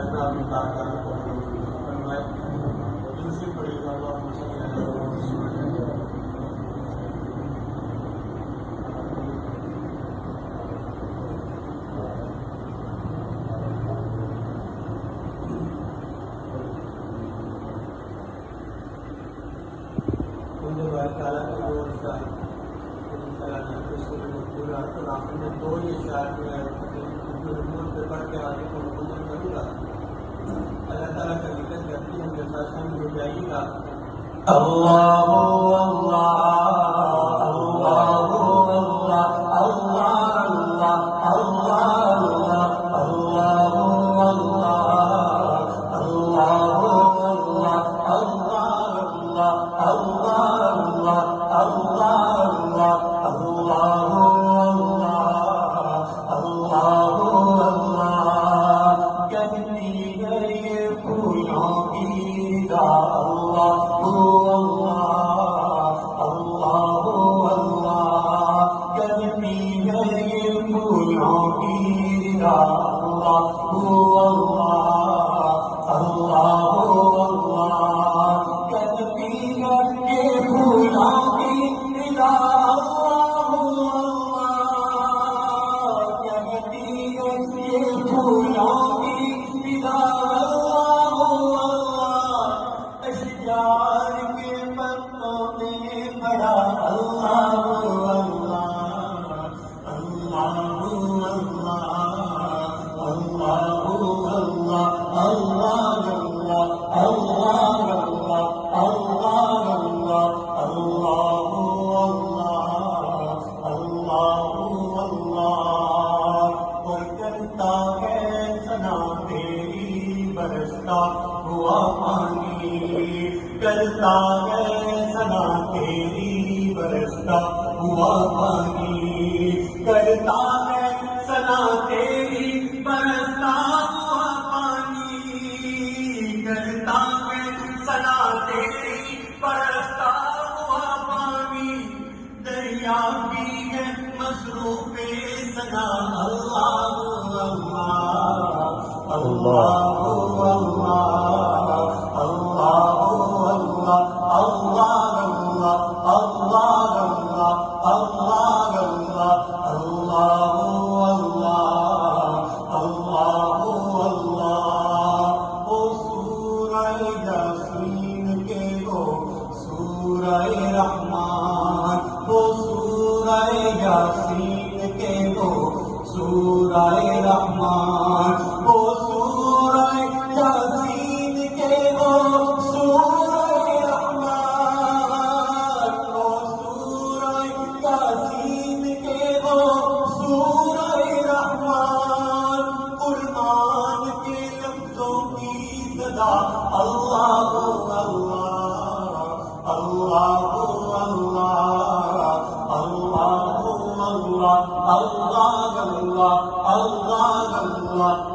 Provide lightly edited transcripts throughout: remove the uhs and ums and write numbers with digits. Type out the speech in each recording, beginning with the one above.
بیٹھنا بھی کارگر کو فرمائے. دوسری پڑھی اللہم صلی علی تعالیٰ کا دو اشعار تو آخر میں دو ہی اشعار جو ہے پہ پڑھ کے آگے کو مکمل کروں گا. اللہ تعالیٰ کا ذکر کرتی ہوں جیسا شامل ہو جائیے گا. اللہ اللہ اللہ اللہ اللہ اللہ کرتا ہے سنا تیری برستا ہوا پانی، کرتا ہے سنا تیری برستا ہوا پانی، کرتا ہے سنا تیری برستا ہوا پانی، دریا کی ہے مصروف سنا اللہ اللہ اللہ سورہ رحمان، وہ سورہ یاسین کے وہ سورہ رحمان، وہ سورہ یاسین کے وہ سورہ رحمان، قرآن کے لفظوں کی صدا اللہ اللہ اللہ اللہ اللہ اللہ اللہ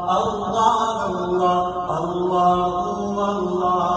اللہ اللہ اللہ